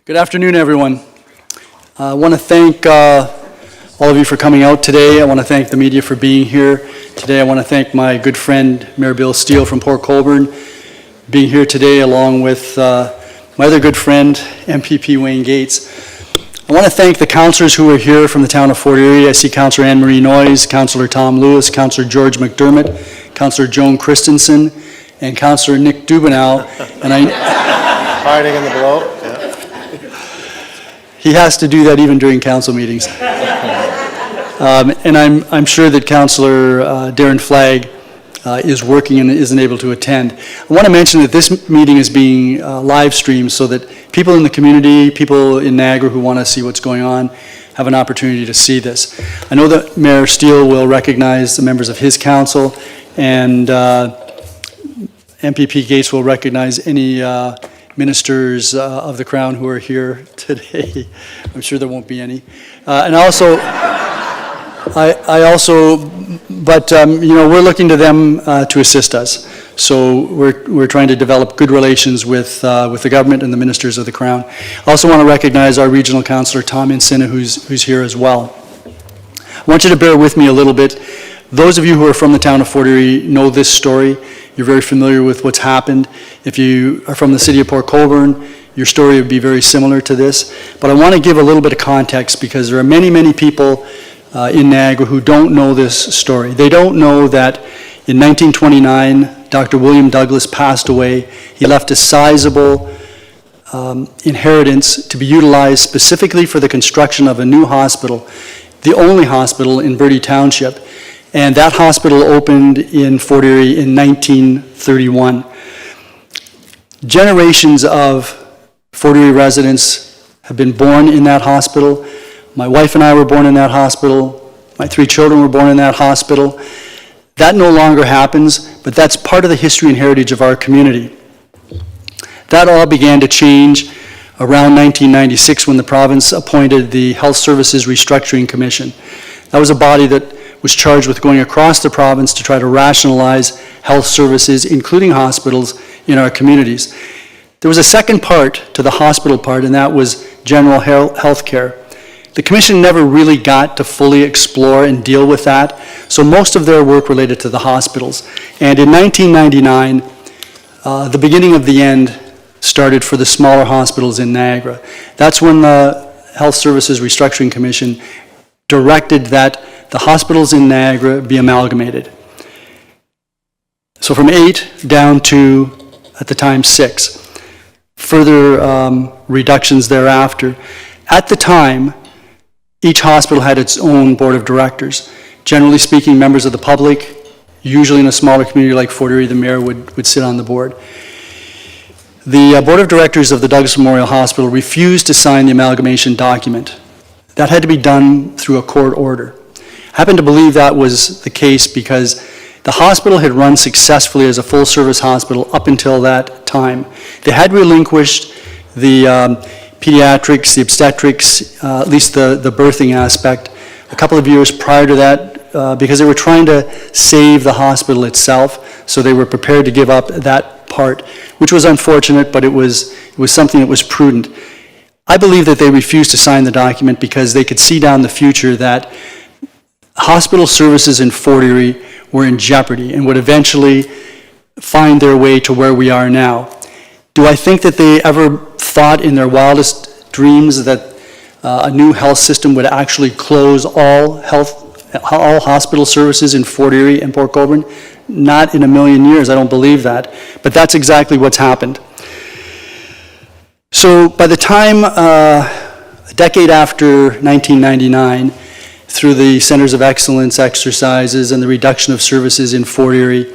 Good afternoon, everyone. I want to thank all of you for coming out today. I want to thank the media for being here today. I want to thank my good friend, Mayor Bill Steele from Port Colborne, being here today, along with my other good friend, MPP Wayne Gates. I want to thank the councillors who are here from the town of Fort Erie. I see Councillor Anne-Marie Noyes, Councillor Tom Lewis, Councillor George McDermott, Councillor Joan Christensen, and Councillor Nick Dubanow. And hiding in the below. He has to do that even during council meetings. And I'm sure that Councillor Darren Flagg is working and isn't able to attend. I want to mention that this meeting is being live streamed so that people in the community, people in Niagara who want to see what's going on, have an opportunity to see this. I know that Mayor Steele will recognize the members of his council, and MPP Gates will recognize any ministers of the Crown who are here today. I'm sure there won't be any. And also, we're looking to them to assist us. So we're trying to develop good relations with the government and the ministers of the Crown. I also want to recognize our regional councillor, Tom Insina, who's here as well. I want you to bear with me a little bit. Those of you who are from the town of Fort Erie know this story. You're very familiar with what's happened. If you are from the city of Port Colborne, your story would be very similar to this. But I want to give a little bit of context because there are many, many people in Niagara who don't know this story. They don't know that in 1929, Dr. William Douglas passed away. He left a sizable inheritance to be utilized specifically for the construction of a new hospital, the only hospital in Bertie Township. And that hospital opened in Fort Erie in 1931. Generations of Fort Erie residents have been born in that hospital. My wife and I were born in that hospital. My 3 children were born in that hospital. That no longer happens, but that's part of the history and heritage of our community. That all began to change around 1996 when the province appointed the Health Services Restructuring Commission. That was a body that was charged with going across the province to try to rationalize health services, including hospitals, in our communities. There was a second part to the hospital part, and that was general health care. The commission never really got to fully explore and deal with that, so most of their work related to the hospitals. And in 1999, the beginning of the end started for the smaller hospitals in Niagara. That's when the Health Services Restructuring Commission directed that the hospitals in Niagara be amalgamated. So from 8 down to, at the time, 6. Further reductions thereafter. At the time, each hospital had its own board of directors. Generally speaking, members of the public, usually in a smaller community like Fort Erie, the mayor would sit on the board. The board of directors of the Douglas Memorial Hospital refused to sign the amalgamation document. That had to be done through a court order. I happen to believe that was the case because the hospital had run successfully as a full-service hospital up until that time. They had relinquished the pediatrics, the obstetrics, at least the birthing aspect, a couple of years prior to that because they were trying to save the hospital itself, so they were prepared to give up that part, which was unfortunate, but it was something that was prudent. I believe that they refused to sign the document because they could see down the future that hospital services in Fort Erie were in jeopardy and would eventually find their way to where we are now. Do I think that they ever thought in their wildest dreams that a new health system would actually close all hospital services in Fort Erie and Port Colborne? Not in a million years, I don't believe that. But that's exactly what's happened. So by the time, a decade after 1999, through the Centers of Excellence exercises and the reduction of services in Fort Erie,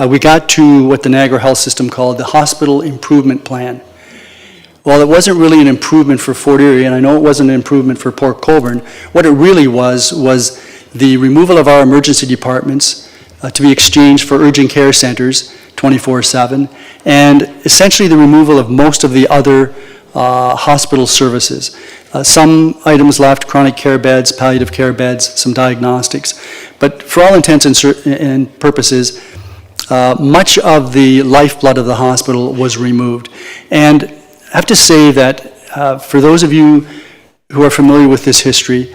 we got to what the Niagara Health System called the Hospital Improvement Plan. Well, it wasn't really an improvement for Fort Erie, and I know it wasn't an improvement for Port Colborne. What it really was the removal of our emergency departments to be exchanged for urgent care centers 24/7, and essentially the removal of most of the other hospital services. Some items left, chronic care beds, palliative care beds, some diagnostics. But for all intents and purposes, much of the lifeblood of the hospital was removed. And I have to say that for those of you who are familiar with this history,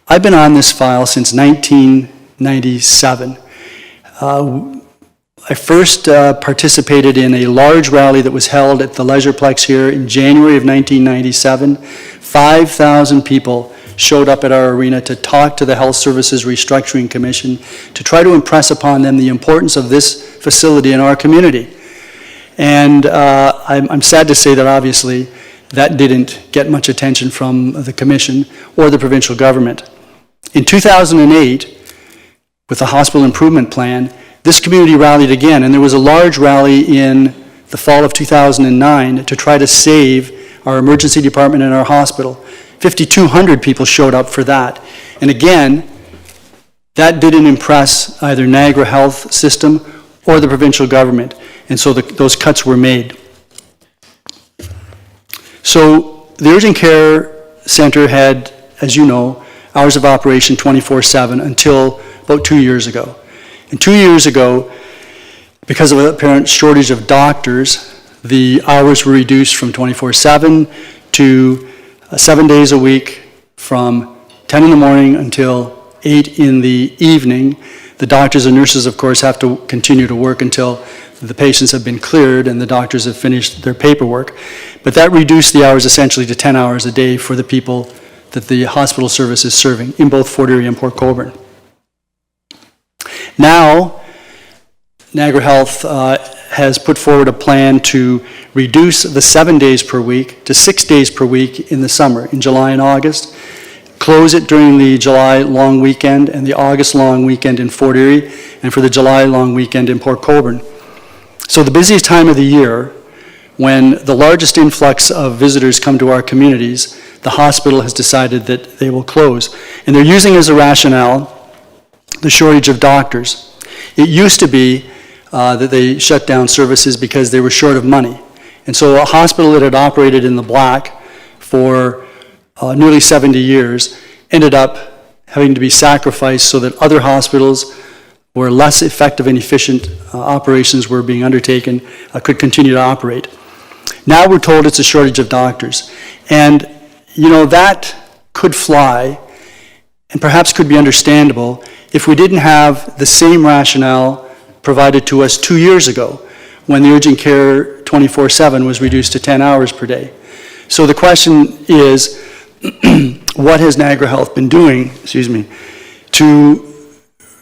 I've been on this file since 1997. I first participated in a large rally that was held at the Leisureplex here in January of 1997. 5,000 people showed up at our arena to talk to the Health Services Restructuring Commission to try to impress upon them the importance of this facility in our community. And I'm sad to say that obviously that didn't get much attention from the Commission or the provincial government. In 2008, with the hospital improvement plan, this community rallied again, and there was a large rally in the fall of 2009 to try to save our emergency department and our hospital. 5,200 people showed up for that. And again, that didn't impress either Niagara Health System or the provincial government, and so those cuts were made. So the urgent care center had, as you know, hours of operation 24/7 until about 2 years ago. And 2 years ago, because of an apparent shortage of doctors, the hours were reduced from 24/7 to 7 days a week from 10 in the morning until 8 in the evening. The doctors and nurses, of course, have to continue to work until the patients have been cleared and the doctors have finished their paperwork. But that reduced the hours essentially to 10 hours a day for the people that the hospital service is serving in both Fort Erie and Port Colborne. Now, Niagara Health has put forward a plan to reduce the 7 days per week to 6 days per week in the summer, in July and August, close it during the July long weekend and the August long weekend in Fort Erie, and for the July long weekend in Port Colborne. So the busiest time of the year, when the largest influx of visitors come to our communities, the hospital has decided that they will close. And they're using as a rationale the shortage of doctors. It used to be that they shut down services because they were short of money. And so a hospital that had operated in the black for nearly 70 years ended up having to be sacrificed so that other hospitals where less effective and efficient operations were being undertaken could continue to operate. Now we're told it's a shortage of doctors. And, you know, that could fly and perhaps could be understandable if we didn't have the same rationale provided to us 2 years ago when the urgent care 24/7 was reduced to 10 hours per day. So the question is, what has Niagara Health been doing, to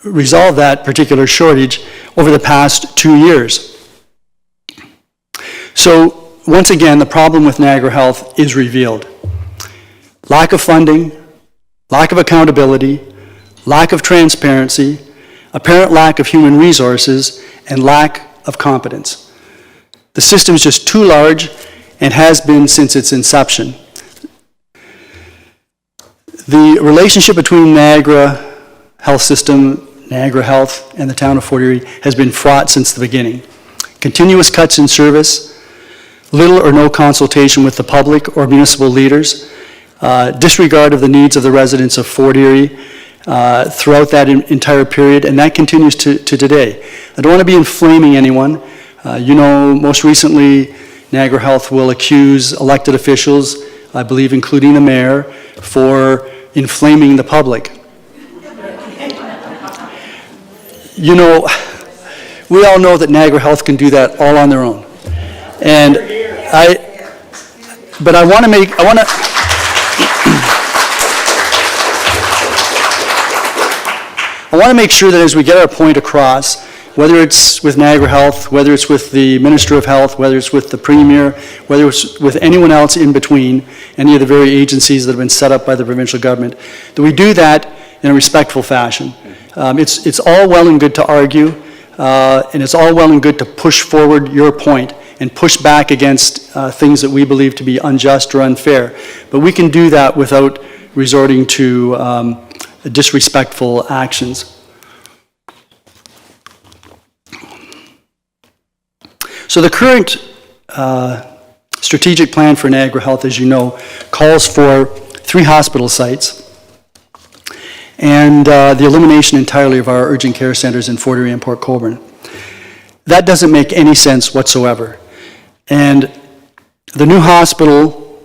resolve that particular shortage over the past 2 years? So once again, the problem with Niagara Health is revealed. Lack of funding, lack of accountability, lack of transparency, apparent lack of human resources, and lack of competence. The system is just too large and has been since its inception. The relationship between Niagara Health System, Niagara Health, and the town of Fort Erie has been fraught since the beginning. Continuous cuts in service, little or no consultation with the public or municipal leaders, disregard of the needs of the residents of Fort Erie throughout that entire period, and that continues to today. I don't want to be inflaming anyone. You know, most recently, Niagara Health will accuse elected officials, I believe including the mayor, for inflaming the public. You know, we all know that Niagara Health can do that all on their own. And I want to make sure that as we get our point across, whether it's with Niagara Health, whether it's with the Minister of Health, whether it's with the Premier, whether it's with anyone else in between, any of the very agencies that have been set up by the provincial government, that we do that in a respectful fashion. It's all well and good to argue, and it's all well and good to push forward your point and push back against things that we believe to be unjust or unfair. But we can do that without resorting to disrespectful actions. So the current strategic plan for Niagara Health, as you know, calls for 3 hospital sites and the elimination entirely of our urgent care centers in Fort Erie and Port Colborne. That doesn't make any sense whatsoever. And the new hospital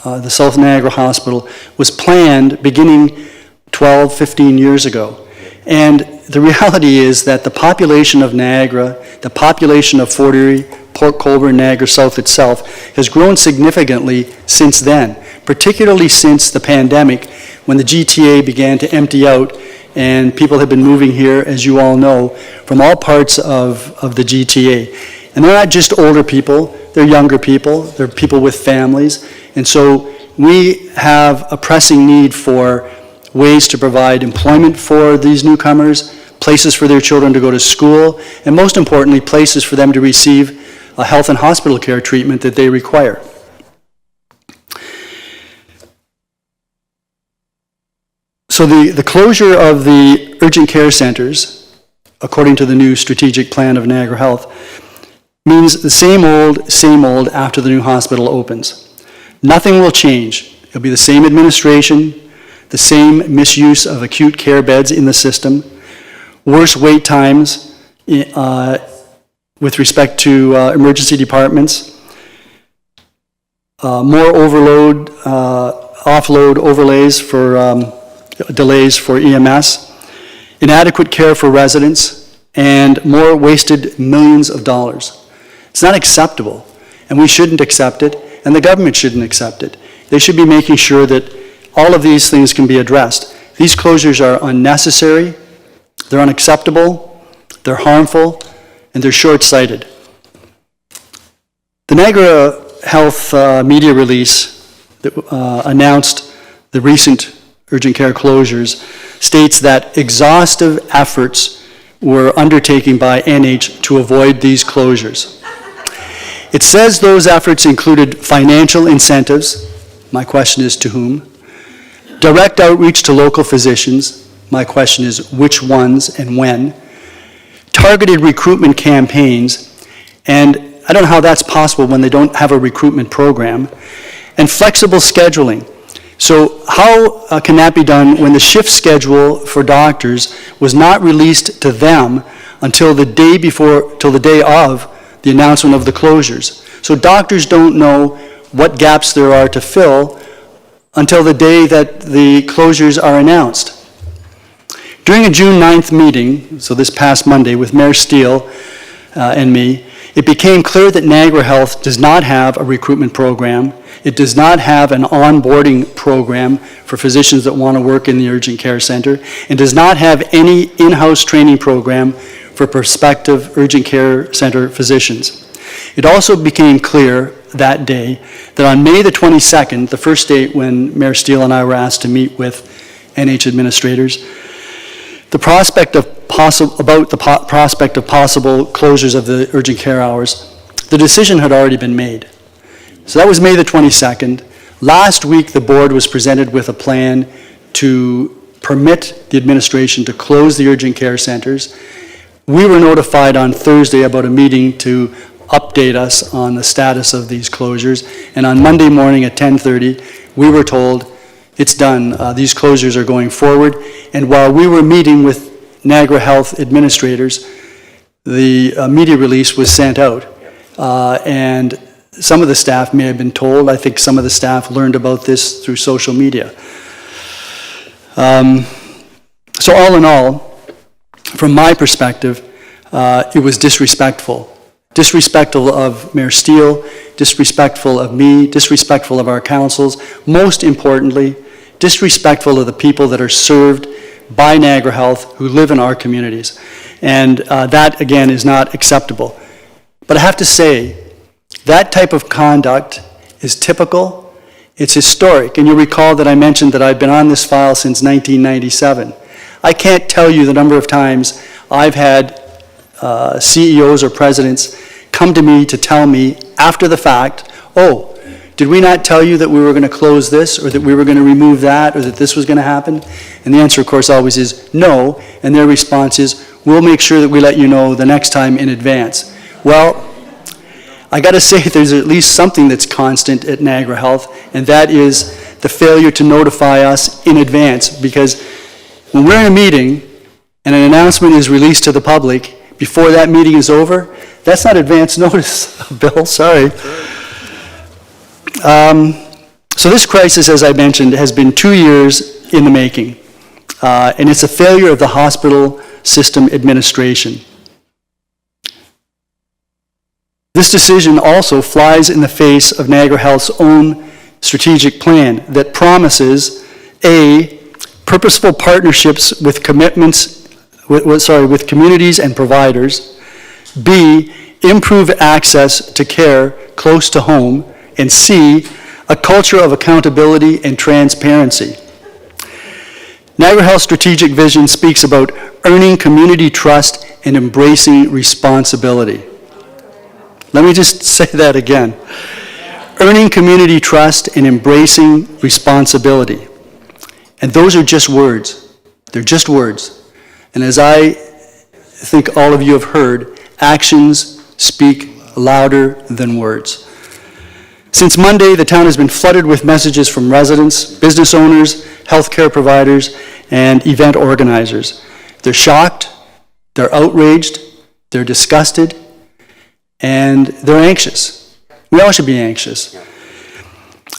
the South Niagara Hospital, was planned beginning 12, 15 years ago. And the reality is that the population of Niagara, the population of Fort Erie, Port Colborne, Niagara South itself, has grown significantly since then, particularly since the pandemic, when the GTA began to empty out and people have been moving here, as you all know, from all parts of the GTA. And they're not just older people, they're younger people, they're people with families. And so we have a pressing need for ways to provide employment for these newcomers, places for their children to go to school, and most importantly, places for them to receive a health and hospital care treatment that they require. So the closure of the urgent care centers, according to the new strategic plan of Niagara Health, means the same old after the new hospital opens. Nothing will change. It'll be the same administration, the same misuse of acute care beds in the system, worse wait times with respect to emergency departments, more overload, offload overlays for delays for EMS, inadequate care for residents, and more wasted millions of dollars. It's not acceptable, and we shouldn't accept it, and the government shouldn't accept it. They should be making sure that all of these things can be addressed. These closures are unnecessary, they're unacceptable, they're harmful, and they're short-sighted. The Niagara Health media release that announced the recent urgent care closures states that exhaustive efforts were undertaken by NH to avoid these closures. It says those efforts included financial incentives. My question is, to whom? Direct outreach to local physicians. My question is, which ones and when? Targeted recruitment campaigns, and I don't know how that's possible when they don't have a recruitment program, and flexible scheduling. So how can that be done when the shift schedule for doctors was not released to them until the day before, till the day of the announcement of the closures? So doctors don't know what gaps there are to fill until the day that the closures are announced. During a June 9th meeting, so this past Monday, with Mayor Steele and me, it became clear that Niagara Health does not have a recruitment program. It does not have an onboarding program for physicians that want to work in the urgent care center, and does not have any in-house training program for prospective urgent care center physicians. It also became clear that day that on May the 22nd, the first date when Mayor Steele and I were asked to meet with NH administrators, the prospect of possible closures of the urgent care hours, the decision had already been made. So that was May the 22nd. Last week, the board was presented with a plan to permit the administration to close the urgent care centers. We were notified on Thursday about a meeting to update us on the status of these closures, and on Monday morning at 10:30, we were told it's done. These closures are going forward. And while we were meeting with Niagara Health administrators, the media release was sent out. And some of the staff may have been told. I think some of the staff learned about this through social media. So all in all, from my perspective, it was disrespectful. Disrespectful of Mayor Steele, disrespectful of me, disrespectful of our councils, most importantly, disrespectful of the people that are served by Niagara Health who live in our communities. And that, again, is not acceptable. But I have to say, that type of conduct is typical, it's historic. And you'll recall that I mentioned that I've been on this file since 1997. I can't tell you the number of times I've had CEOs or presidents come to me to tell me after the fact, oh, did we not tell you that we were going to close this, or that we were going to remove that, or that this was going to happen? And the answer, of course, always is no, and their response is, we'll make sure that we let you know the next time in advance. Well, I got to say there's at least something that's constant at Niagara Health, and that is the failure to notify us in advance, because when we're in a meeting and an announcement is released to the public before that meeting is over, that's not advance notice, Bill, sorry. So this crisis, as I mentioned, has been 2 years in the making, and it's a failure of the hospital system administration. This decision also flies in the face of Niagara Health's own strategic plan that promises A, purposeful partnerships with with communities and providers, B, improve access to care close to home, and C, a culture of accountability and transparency. Niagara Health's strategic vision speaks about earning community trust and embracing responsibility. Let me just say that again. Earning community trust and embracing responsibility. And those are just words. They're just words. And as I think all of you have heard, actions speak louder than words. Since Monday, the town has been flooded with messages from residents, business owners, healthcare providers, and event organizers. They're shocked, they're outraged, they're disgusted, and they're anxious. We all should be anxious.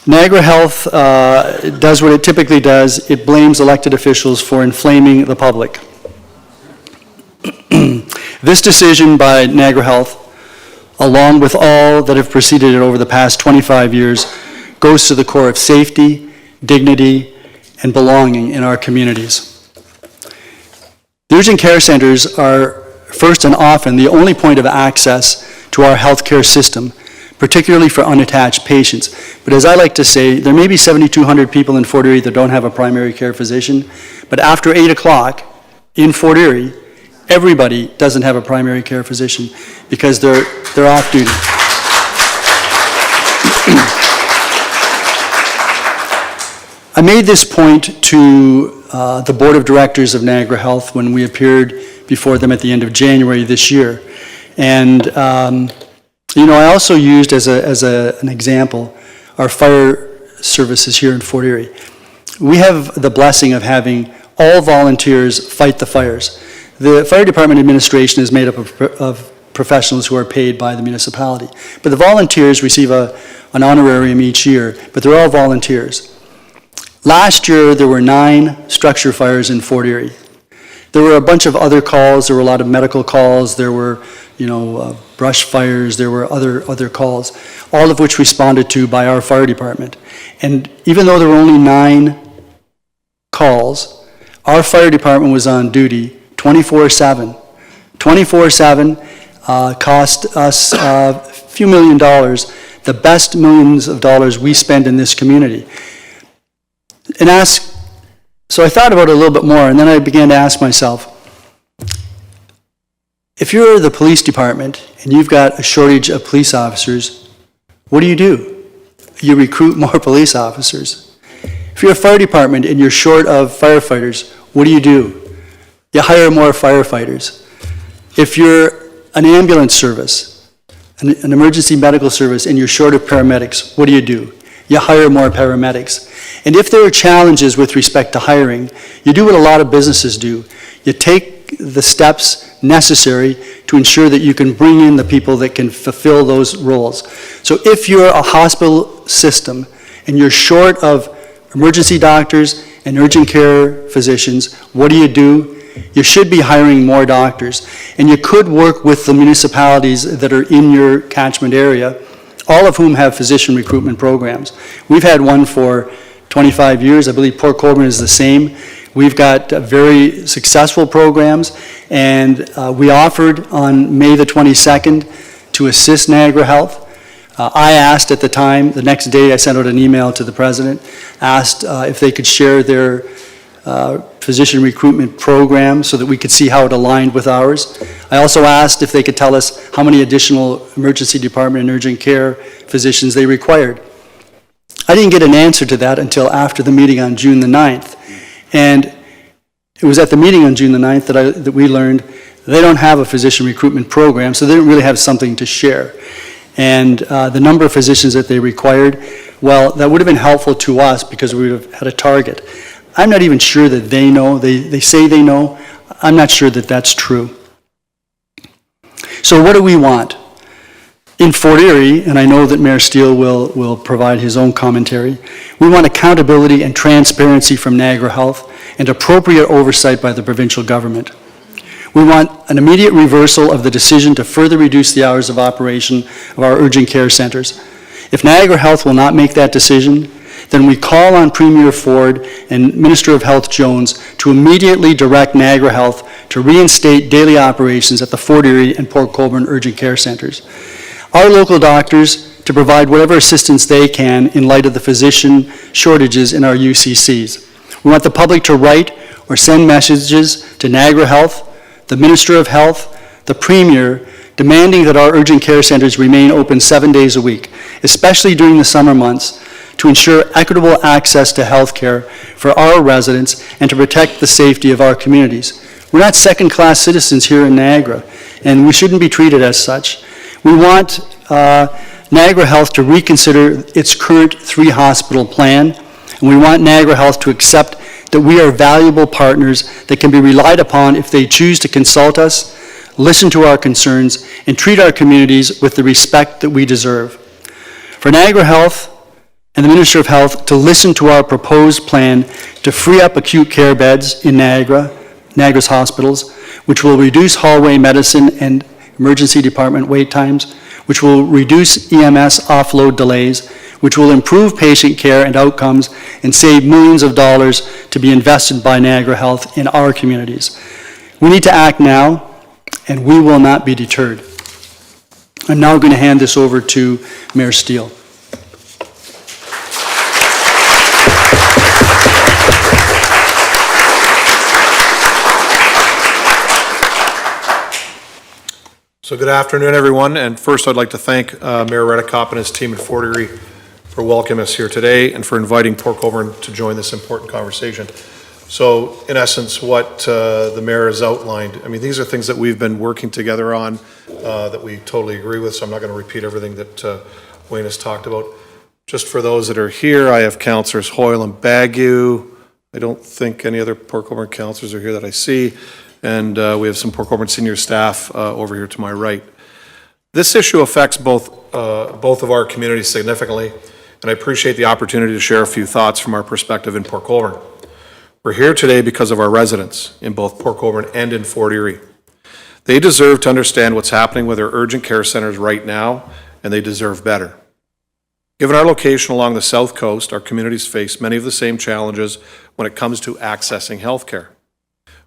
Niagara Health does what it typically does. It blames elected officials for inflaming the public. This decision by Niagara Health, along with all that have preceded it over the past 25 years, goes to the core of safety, dignity, and belonging in our communities. The urgent care centers are first and often the only point of access to our healthcare system, particularly for unattached patients. But as I like to say, there may be 7,200 people in Fort Erie that don't have a primary care physician, but after 8 o'clock in Fort Erie, everybody doesn't have a primary care physician because they're off duty. I made this point to the Board of Directors of Niagara Health when we appeared before them at the end of January this year. And I also used as an example our fire services here in Fort Erie. We have the blessing of having all volunteers fight the fires. The fire department administration is made up of professionals who are paid by the municipality. But the volunteers receive an honorarium each year, but they're all volunteers. Last year, there were 9 structure fires in Fort Erie. There were a bunch of other calls. There were a lot of medical calls. There were, brush fires. There were other calls, all of which responded to by our fire department. And even though there were only 9 calls, our fire department was on duty 24/7. 24/7 cost us a few $1 million, the best millions of dollars we spend in this community. So I thought about it a little bit more, and then I began to ask myself, if you're the police department and you've got a shortage of police officers, what do? You recruit more police officers. If you're a fire department and you're short of firefighters, what do? You hire more firefighters. If you're an ambulance service, an emergency medical service, and you're short of paramedics, what do? You hire more paramedics. And if there are challenges with respect to hiring, you do what a lot of businesses do. You take the steps necessary to ensure that you can bring in the people that can fulfill those roles. So if you're a hospital system and you're short of emergency doctors and urgent care physicians, what do? You should be hiring more doctors. And you could work with the municipalities that are in your catchment area, all of whom have physician recruitment programs. We've had one for 25 years. I believe Port Colborne is the same. We've got very successful programs, and we offered on May the 22nd to assist Niagara Health. I asked at the time, the next day I sent out an email to the president, asked if they could share their physician recruitment program so that we could see how it aligned with ours. I also asked if they could tell us how many additional emergency department and urgent care physicians they required. I didn't get an answer to that until after the meeting on June the 9th. And it was at the meeting on June the 9th that we learned they don't have a physician recruitment program, so they didn't really have something to share. And the number of physicians that they required, well, that would have been helpful to us because we would have had a target. I'm not even sure that they know. They say they know. I'm not sure that that's true. So what do we want? In Fort Erie, and I know that Mayor Steele will provide his own commentary, we want accountability and transparency from Niagara Health and appropriate oversight by the provincial government. We want an immediate reversal of the decision to further reduce the hours of operation of our urgent care centres. If Niagara Health will not make that decision, then we call on Premier Ford and Minister of Health Jones to immediately direct Niagara Health to reinstate daily operations at the Fort Erie and Port Colborne urgent care centres. Our local doctors to provide whatever assistance they can in light of the physician shortages in our UCCs. We want the public to write or send messages to Niagara Health, the Minister of Health, the Premier, demanding that our urgent care centres remain open 7 days a week, especially during the summer months, to ensure equitable access to health care for our residents and to protect the safety of our communities. We're not second-class citizens here in Niagara, and we shouldn't be treated as such. We want Niagara Health to reconsider its current 3-hospital plan, and we want Niagara Health to accept that we are valuable partners that can be relied upon if they choose to consult us, listen to our concerns, and treat our communities with the respect that we deserve. For Niagara Health and the Minister of Health to listen to our proposed plan to free up acute care beds in Niagara's hospitals, which will reduce hallway medicine and emergency department wait times, which will reduce EMS offload delays, which will improve patient care and outcomes and save millions of dollars to be invested by Niagara Health in our communities. We need to act now, and we will not be deterred. I'm now going to hand this over to Mayor Steele. So good afternoon, everyone. And first, I'd like to thank Mayor Redekop and his team at Fort Erie for welcoming us here today and for inviting Port Colborne to join this important conversation. So, in essence, what the mayor has outlined, I mean, these are things that we've been working together on that we totally agree with, so I'm not going to repeat everything that Wayne has talked about. Just for those that are here, I have Councillors Hoyle and Bagu. I don't think any other Port Colborne councillors are here that I see. And we have some Port Colborne senior staff over here to my right. This issue affects both of our communities significantly, and I appreciate the opportunity to share a few thoughts from our perspective in Port Colborne. We're here today because of our residents in both Port Colborne and in Fort Erie. They deserve to understand what's happening with their urgent care centers right now, and they deserve better. Given our location along the south coast, our communities face many of the same challenges when it comes to accessing health care.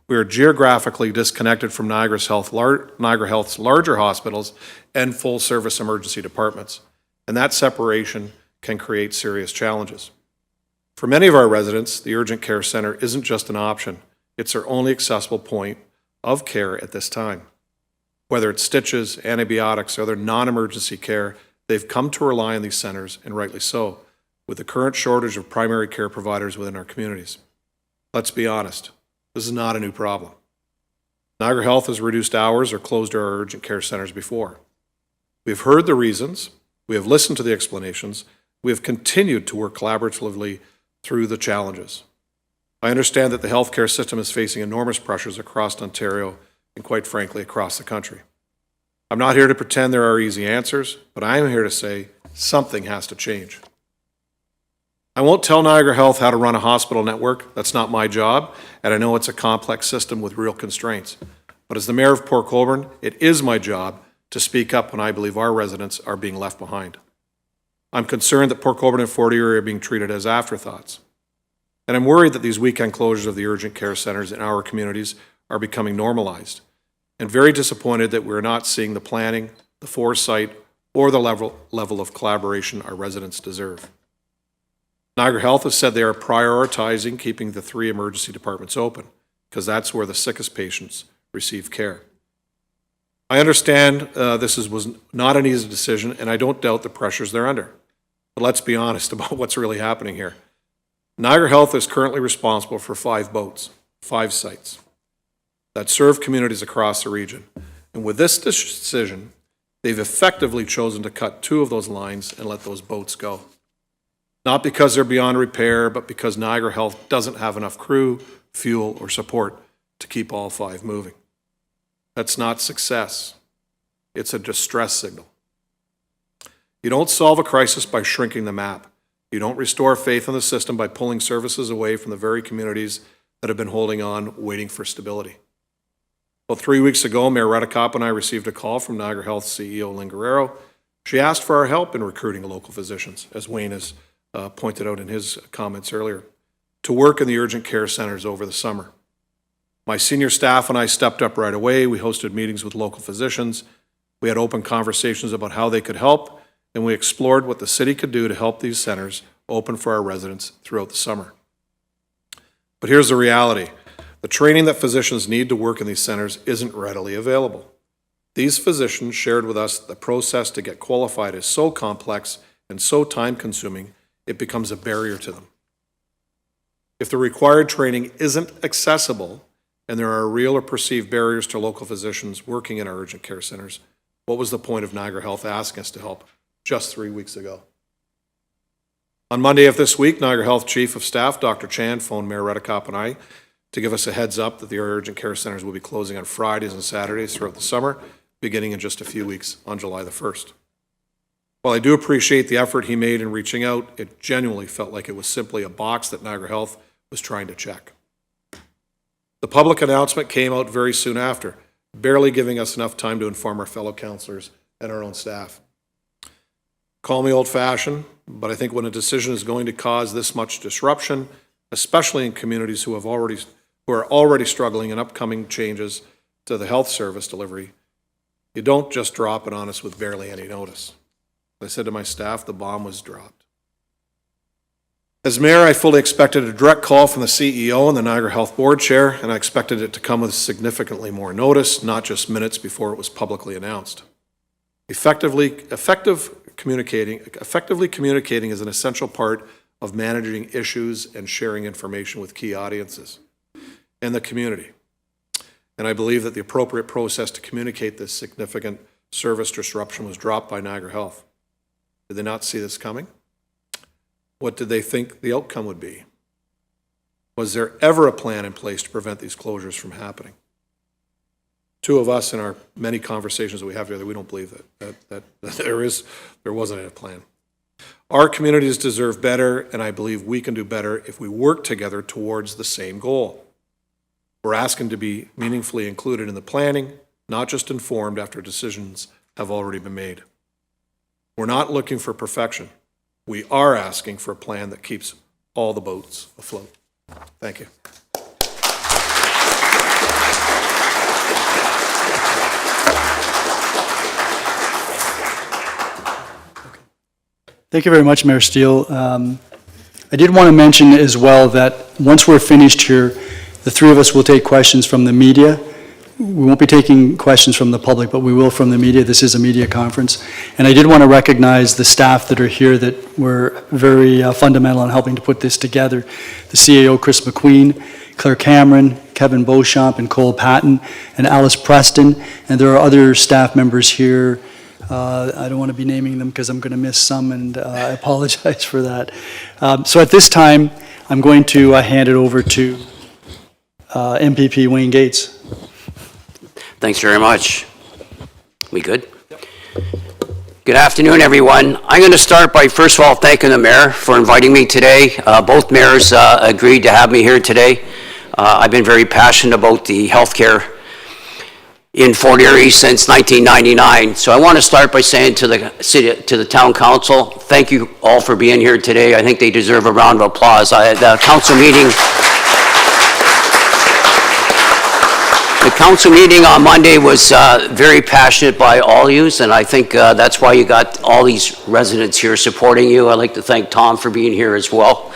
We are geographically disconnected from Niagara Health's larger hospitals and full-service emergency departments, and that separation can create serious challenges. For many of our residents, the urgent care center isn't just an option, it's their only accessible point of care at this time. Whether it's stitches, antibiotics, or other non-emergency care, they've come to rely on these centers, and rightly so, with the current shortage of primary care providers within our communities. Let's be honest. This is not a new problem. Niagara Health has reduced hours or closed our urgent care centers before. We have heard the reasons, we have listened to the explanations, we have continued to work collaboratively through the challenges. I understand that the healthcare system is facing enormous pressures across Ontario and quite frankly across the country. I'm not here to pretend there are easy answers, but I am here to say something has to change. I won't tell Niagara Health how to run a hospital network. That's not my job, and I know it's a complex system with real constraints. But as the mayor of Port Colborne, it is my job to speak up when I believe our residents are being left behind. I'm concerned that Port Colborne and Fort Erie are being treated as afterthoughts. And I'm worried that these weekend closures of the urgent care centers in our communities are becoming normalized. And very disappointed that we're not seeing the planning, the foresight, or the level of collaboration our residents deserve. Niagara Health has said they are prioritizing keeping the 3 emergency departments open because that's where the sickest patients receive care. I understand this was not an easy decision, and I don't doubt the pressures they're under. But let's be honest about what's really happening here. Niagara Health is currently responsible for 5 boats, 5 sites that serve communities across the region. And with this decision, they've effectively chosen to cut 2 of those lines and let those boats go. Not because they're beyond repair, but because Niagara Health doesn't have enough crew, fuel, or support to keep all 5 moving. That's not success. It's a distress signal. You don't solve a crisis by shrinking the map. You don't restore faith in the system by pulling services away from the very communities that have been holding on, waiting for stability. Well, 3 weeks ago, Mayor Redekop and I received a call from Niagara Health CEO Lynn Guerrero. She asked for our help in recruiting local physicians, as Wayne has pointed out in his comments earlier, to work in the urgent care centers over the summer. My senior staff and I stepped up right away. We hosted meetings with local physicians. We had open conversations about how they could help, and we explored what the city could do to help these centers open for our residents throughout the summer. But here's the reality. The training that physicians need to work in these centers isn't readily available. These physicians shared with us that the process to get qualified is so complex and so time-consuming, it becomes a barrier to them. If the required training isn't accessible and there are real or perceived barriers to local physicians working in our urgent care centers, what was the point of Niagara Health asking us to help just 3 weeks ago? On Monday of this week, Niagara Health Chief of Staff, Dr. Chan, phoned Mayor Redekop and I to give us a heads up that the urgent care centers will be closing on Fridays and Saturdays throughout the summer, beginning in just a few weeks on July the 1st. While I do appreciate the effort he made in reaching out, it genuinely felt like it was simply a box that Niagara Health was trying to check. The public announcement came out very soon after, barely giving us enough time to inform our fellow councillors and our own staff. Call me old-fashioned, but I think when a decision is going to cause this much disruption, especially in communities who are already struggling in upcoming changes to the health service delivery, you don't just drop it on us with barely any notice. I said to my staff, the bomb was dropped. As mayor, I fully expected a direct call from the CEO and the Niagara Health Board Chair, and I expected it to come with significantly more notice, not just minutes before it was publicly announced. Effectively communicating is an essential part of managing issues and sharing information with key audiences and the community. And I believe that the appropriate process to communicate this significant service disruption was dropped by Niagara Health. Did they not see this coming? What did they think the outcome would be? Was there ever a plan in place to prevent these closures from happening? Two of us in our many conversations that we have together, we don't believe that there wasn't a plan. Our communities deserve better, and I believe we can do better if we work together towards the same goal. We're asking to be meaningfully included in the planning, not just informed after decisions have already been made. We're not looking for perfection. We are asking for a plan that keeps all the boats afloat. Thank you. Thank you very much, Mayor Steele. I did want to mention as well that once we're finished here, the three of us will take questions from the media. We won't be taking questions from the public, but we will from the media. This is a media conference. And I did want to recognize the staff that are here that were very fundamental in helping to put this together. The CAO, Chris McQueen, Claire Cameron, Kevin Beauchamp, and Cole Patton, and Alice Preston. And there are other staff members here. I don't want to be naming them because I'm going to miss some, and I apologize for that. So at this time, I'm going to hand it over to MPP Wayne Gates. Thanks very much. We good? Yep. Good afternoon, everyone. I'm going to start by, first of all, thanking the mayor for inviting me today. Both mayors agreed to have me here today. I've been very passionate about the healthcare in Fort Erie since 1999. So I want to start by saying to the city, to the town council, thank you all for being here today. I think they deserve a round of applause. The council meeting on Monday was very passionate by all yous, and I think that's why you got all these residents here supporting you. I'd like to thank Tom for being here as well.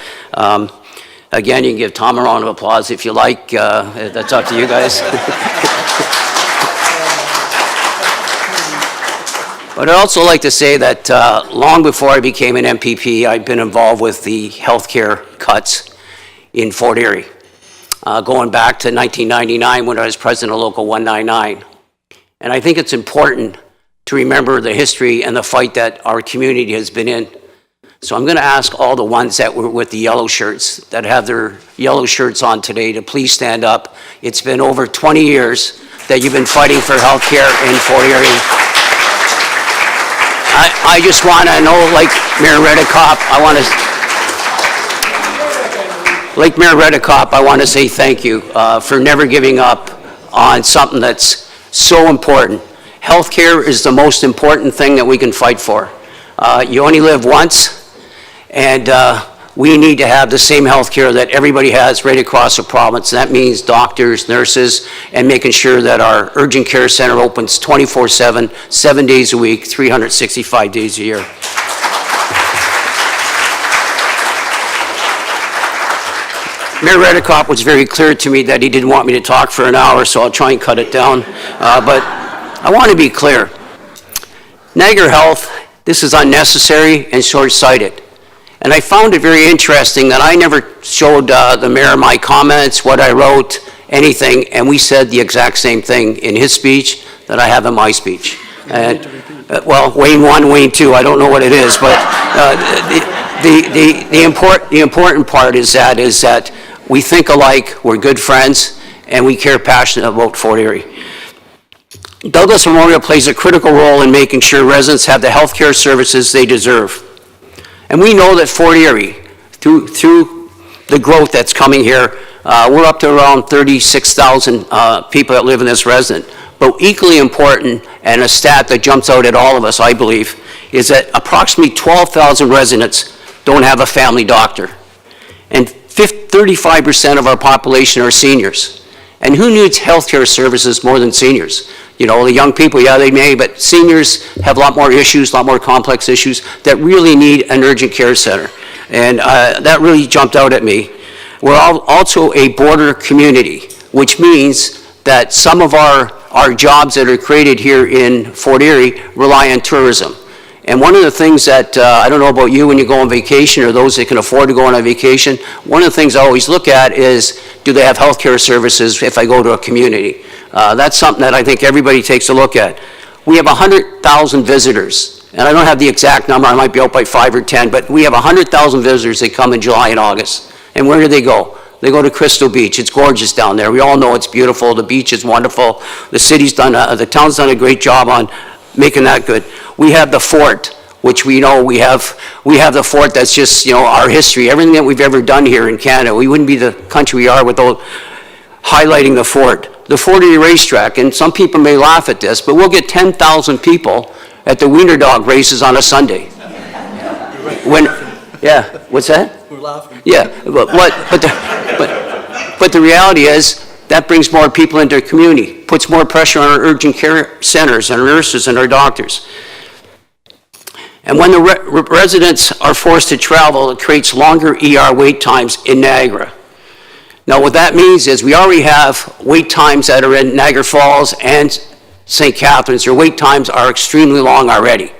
Again, you can give Tom a round of applause if you like. That's up to you guys. But I'd also like to say that long before I became an MPP, I'd been involved with the healthcare cuts in Fort Erie. Going back to 1999 when I was president of Local 199. And I think it's important to remember the history and the fight that our community has been in. So I'm going to ask all the ones that were with the yellow shirts, that have their yellow shirts on today, to please stand up. It's been over 20 years that you've been fighting for health care in Fort Erie. I just want to know, like Mayor Redekop, I want to say thank you for never giving up on something that's so important. Healthcare is the most important thing that we can fight for. You only live once, and we need to have the same health care that everybody has right across the province. That means doctors, nurses, and making sure that our urgent care center opens 24/7, 7 days a week, 365 days a year. Mayor Redekop was very clear to me that he didn't want me to talk for an hour, so I'll try and cut it down. But I want to be clear. Niagara Health, this is unnecessary and short-sighted. And I found it very interesting that I never showed the mayor my comments, what I wrote, anything, and we said the exact same thing in his speech that I have in my speech. And, well, Wayne 1, Wayne 2, I don't know what it is, but the important part is that we think alike, we're good friends, and we care passionately about Fort Erie. Douglas Memorial plays a critical role in making sure residents have the health care services they deserve. And we know that Fort Erie, through the growth that's coming here, we're up to around 36,000 people that live in this resident. But equally important, and a stat that jumps out at all of us, I believe, is that approximately 12,000 residents don't have a family doctor. And 35% of our population are seniors. And who needs healthcare services more than seniors? You know, the young people, yeah, they may, but seniors have a lot more issues, a lot more complex issues that really need an urgent care center. And that really jumped out at me. We're also a border community, which means that some of our jobs that are created here in Fort Erie rely on tourism. And one of the things that, I don't know about you when you go on vacation or those that can afford to go on a vacation, one of the things I always look at is, do they have healthcare services if I go to a community? That's something that I think everybody takes a look at. We have 100,000 visitors, and I don't have the exact number, I might be out by 5 or 10, but we have 100,000 visitors that come in July and August. And where do they go? They go to Crystal Beach. It's gorgeous down there. We all know it's beautiful. The beach is wonderful. The town's done a great job on making that good. We have the fort, which we know we have the fort that's just, you know, our history. Everything that we've ever done here in Canada, we wouldn't be the country we are without highlighting the fort. The Fort Erie racetrack, and some people may laugh at this, but we'll get 10,000 people at the Wiener Dog races on a Sunday. Yeah, what's that? We're laughing. Yeah, but the reality is, that brings more people into the community, puts more pressure on our urgent care centers, our nurses and our doctors. And when the residents are forced to travel, it creates longer ER wait times in Niagara. Now what that means is we already have wait times that are in Niagara Falls and St. Catharines. Their wait times are extremely long already.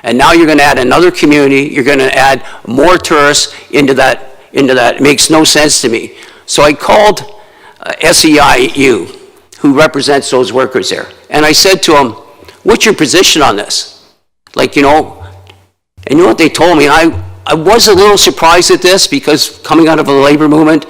And now you're going to add another community, you're going to add more tourists into that. It makes no sense to me. So I called SEIU, who represents those workers there. And I said to them, what's your position on this? Like, you know, and you know what they told me? I was a little surprised at this because coming out of the labor movement,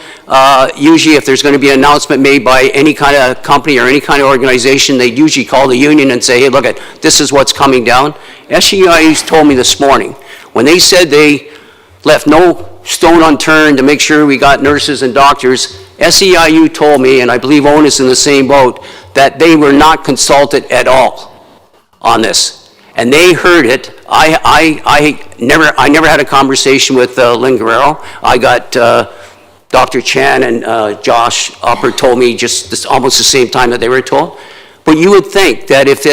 usually if there's going to be an announcement made by any kind of company or any kind of organization, they'd usually call the union and say, hey, look, this is what's coming down. SEIU told me this morning, when they said they left no stone unturned to make sure we got nurses and doctors, SEIU told me, and I believe Owen is in the same boat, that they were not consulted at all on this. And they heard it. I never had a conversation with Lynn Guerrero. I got Dr. Chan and Josh Upper told me just almost the same time that they were told. But you would think that if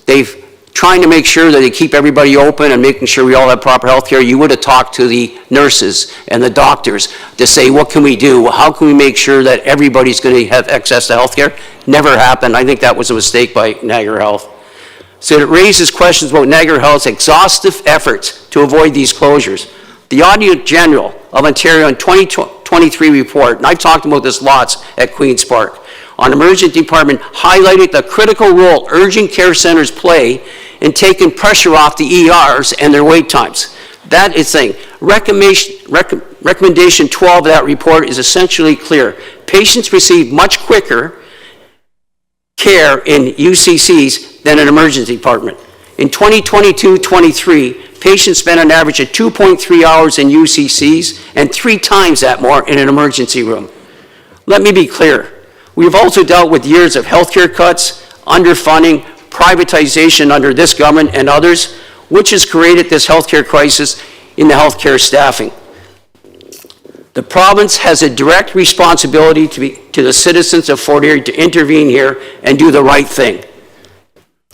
they've trying to make sure that they keep everybody open and making sure we all have proper health care, you would have talked to the nurses and the doctors to say, what can we do? How can we make sure that everybody's going to have access to health care? Never happened. I think that was a mistake by Niagara Health. So it raises questions about Niagara Health's exhaustive efforts to avoid these closures. The Auditor General of Ontario in 2023 report, and I've talked about this lots at Queen's Park, on emergency department highlighted the critical role urgent care centers play in taking pressure off the ERs and their wait times. That is thing. Recommendation 12 of that report is essentially clear. Patients receive much quicker care in UCCs than an emergency department. In 2022-23, patients spent an average of 2.3 hours in UCCs and 3 times that more in an emergency room. Let me be clear. We have also dealt with years of healthcare cuts, underfunding, privatization under this government and others, which has created this healthcare crisis in the healthcare staffing. The province has a direct responsibility to the citizens of Fort Erie to intervene here and do the right thing.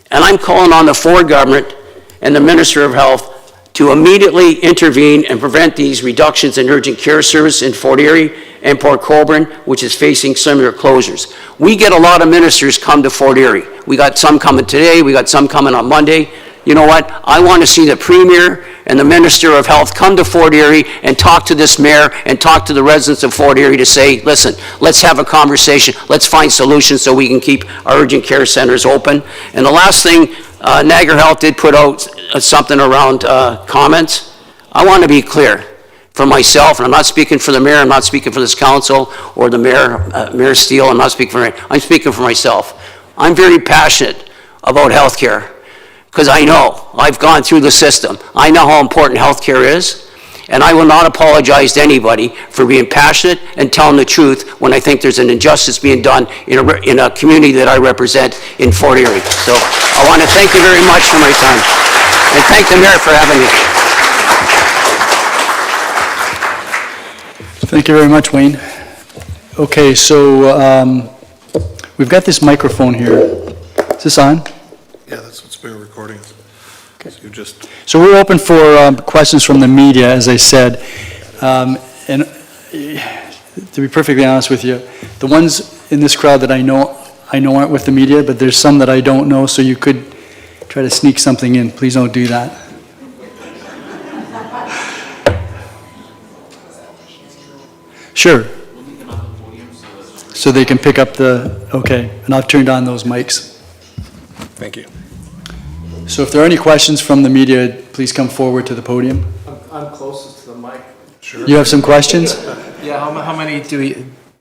And I'm calling on the Ford government and the Minister of Health to immediately intervene and prevent these reductions in urgent care service in Fort Erie and Port Colborne, which is facing similar closures. We get a lot of ministers come to Fort Erie. We got some coming today, we got some coming on Monday. You know what? I want to see the Premier and the Minister of Health come to Fort Erie and talk to this mayor and talk to the residents of Fort Erie to say, listen, let's have a conversation, let's find solutions so we can keep our urgent care centers open. And the last thing, Niagara Health did put out something around comments. I want to be clear for myself, and I'm not speaking for the mayor, I'm not speaking for this council or the mayor, Mayor Steele, I'm not speaking for him, I'm speaking for myself. I'm very passionate about healthcare. Because I know, I've gone through the system. I know how important healthcare is, and I will not apologize to anybody for being passionate and telling the truth when I think there's an injustice being done in a community that I represent in Fort Erie. So I want to thank you very much for my time, and thank the mayor for having me. Thank you very much, Wayne. Okay, so we've got this microphone here. Is this on? Yeah, that's what's being recording. So we're open for questions from the media, as I said. And to be perfectly honest with you, the ones in this crowd that I know aren't with the media, but there's some that I don't know, so you could try to sneak something in. Please don't do that. Sure. So they can pick up okay, and I've turned on those mics. Thank you. So if there are any questions from the media, please come forward to the podium. I'm closest to the mic. Sure. You have some questions? Yeah, how many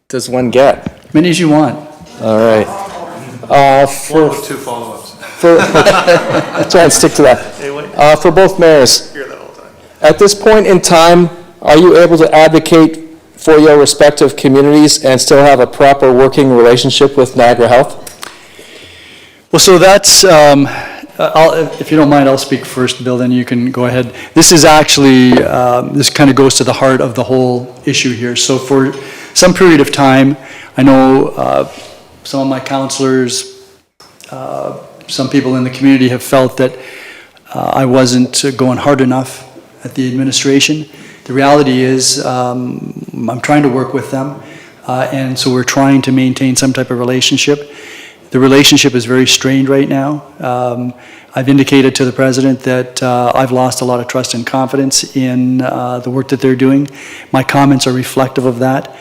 does one get? Many as you want. All right. One with 2 follow-ups. I'll try and stick to that. For both mayors, Hear that all the time. at this point in time, are you able to advocate for your respective communities and still have a proper working relationship with Niagara Health? Well, so that's, if you don't mind, I'll speak first, Bill, then you can go ahead. This is actually, this kind of goes to the heart of the whole issue here. So for some period of time, I know some of my councillors, some people in the community have felt that I wasn't going hard enough at the administration. The reality is I'm trying to work with them, and so we're trying to maintain some type of relationship. The relationship is very strained right now. I've indicated to the president that I've lost a lot of trust and confidence in the work that they're doing. My comments are reflective of that.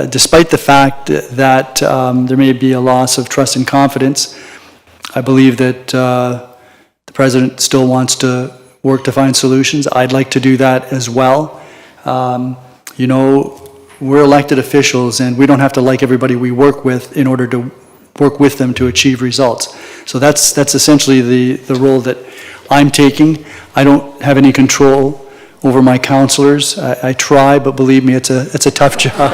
Despite the fact that there may be a loss of trust and confidence, I believe that the president still wants to work to find solutions. I'd like to do that as well. You know, we're elected officials and we don't have to like everybody we work with in order to work with them to achieve results. So that's essentially the role that I'm taking. I don't have any control over my councillors. I try, but believe me, it's a tough job.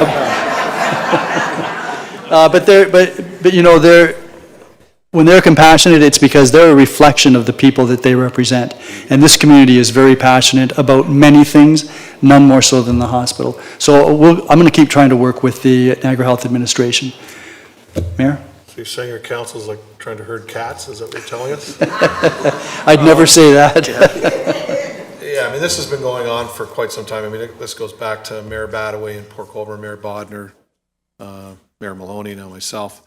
But you know, when they're compassionate, it's because they're a reflection of the people that they represent. And this community is very passionate about many things, none more so than the hospital. So I'm going to keep trying to work with the Niagara Health Administration. Mayor? So you're saying your council's like trying to herd cats? Is that what you're telling us? I'd never say that. Yeah, I mean, this has been going on for quite some time. I mean, this goes back to Mayor Badaway and Port Colborne, Mayor Bodner, Mayor Maloney, now myself.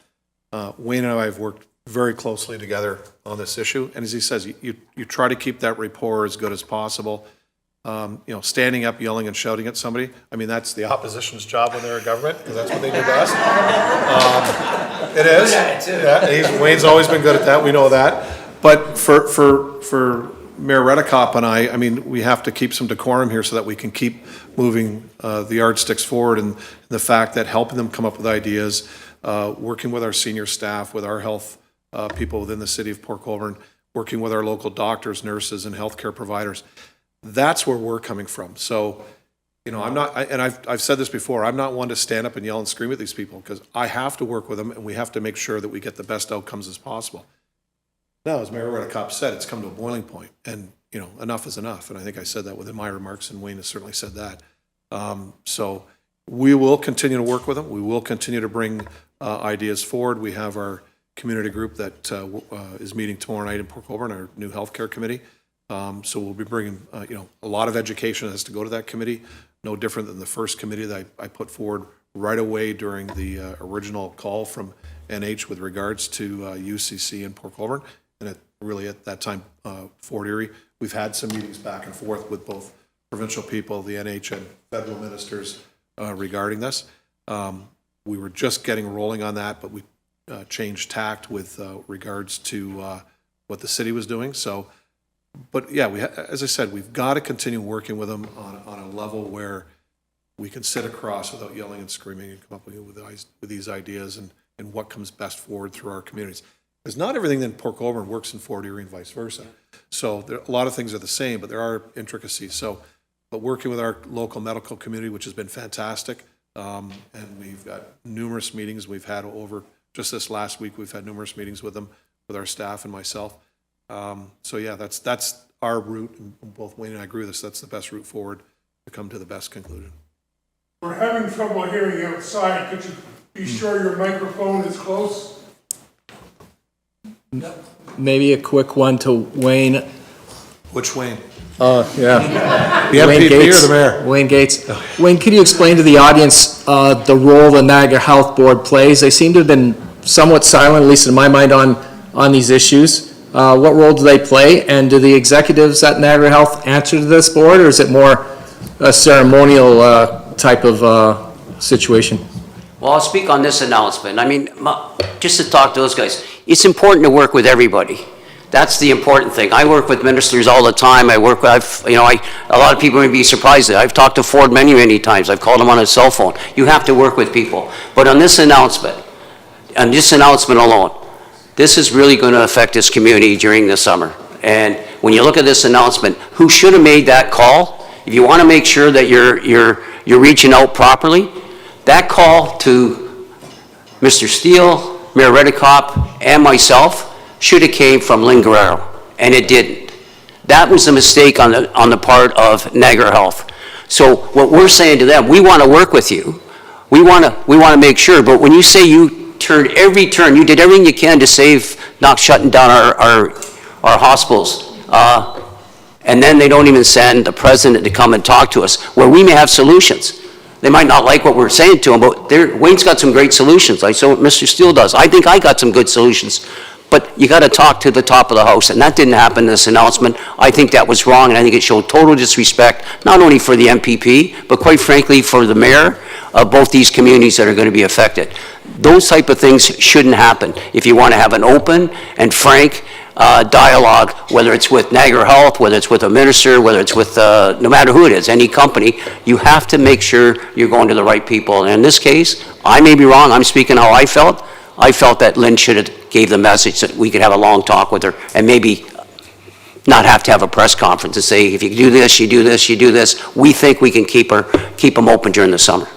Wayne and I have worked very closely together on this issue. And as he says, you try to keep that rapport as good as possible. You know, standing up, yelling and shouting at somebody, I mean, that's the opposition's job when they're in government, because that's what they do best. It is. Yeah, Wayne's always been good at that, we know that. But for Mayor Redekop and I mean, we have to keep some decorum here so that we can keep moving the yardsticks forward, and the fact that helping them come up with ideas, working with our senior staff, with our health people within the city of Port Colborne, working with our local doctors, nurses, and healthcare providers. That's where we're coming from. So, you know, I've said this before, I'm not one to stand up and yell and scream at these people, because I have to work with them, and we have to make sure that we get the best outcomes as possible. Now, as Mayor Redekop said, it's come to a boiling point, and, you know, enough is enough, and I think I said that within my remarks, and Wayne has certainly said that. So we will continue to work with them. We will continue to bring ideas forward. We have our community group that is meeting tomorrow night in Port Colborne, our new healthcare committee. So we'll be bringing, you know, a lot of education has to go to that committee, no different than the first committee that I put forward right away during the original call from NH with regards to UCC in Port Colborne. And really at that time, Fort Erie, we've had some meetings back and forth with both provincial people, the NH and federal ministers regarding this. We were just getting rolling on that, but we changed tact with regards to what the city was doing. So, but yeah, as I said, we've got to continue working with them on a level where we can sit across without yelling and screaming and come up with these ideas and what comes best forward through our communities. Because not everything in Port Colborne works in Fort Erie and vice versa. So a lot of things are the same, but there are intricacies. So, but working with our local medical community, which has been fantastic, and we've got numerous meetings we've had over, just this last week, we've had numerous meetings with them, with our staff and myself. So yeah, that's our route, and both Wayne and I agree with this, that's the best route forward to come to the best conclusion. We're having trouble hearing you outside. Could you be sure your microphone is close? Maybe a quick one to Wayne. Which Wayne? Yeah. The Wayne MPP Gates, or the mayor? Wayne Gates. Wayne, could you explain to the audience the role the Niagara Health Board plays? They seem to have been somewhat silent, at least in my mind, on these issues. What role do they play? And do the executives at Niagara Health answer to this board, or is it more a ceremonial type of situation? Well, I'll speak on this announcement. I mean, just to talk to those guys, it's important to work with everybody. That's the important thing. I work with ministers all the time. I work with, a lot of people may be surprised that I've talked to Ford many, many times. I've called him on his cell phone. You have to work with people. But on this announcement alone, this is really going to affect this community during the summer. And when you look at this announcement, who should have made that call? If you want to make sure that you're reaching out properly, that call to Mr. Steele, Mayor Redekop, and myself should have came from Lynn Guerrero, and it didn't. That was a mistake on the part of Niagara Health. So what we're saying to them, we want to work with you. We want to make sure, but when you say you turned every turn, you did everything you can to save not shutting down our hospitals, and then they don't even send the president to come and talk to us, where we may have solutions. They might not like what we're saying to them, but Wayne's got some great solutions, like so Mr. Steele does. I think I got some good solutions. But you got to talk to the top of the house, and that didn't happen in this announcement. I think that was wrong, and I think it showed total disrespect, not only for the MPP, but quite frankly for the mayor of both these communities that are going to be affected. Those type of things shouldn't happen. If you want to have an open and frank dialogue, whether it's with Niagara Health, whether it's with a minister, whether it's with no matter who it is, any company, you have to make sure you're going to the right people. And in this case, I may be wrong. I'm speaking how I felt. I felt that Lynn should have gave the message that we could have a long talk with her and maybe not have to have a press conference and say, if you do this, you do this, you do this. We think we can keep them open during the summer.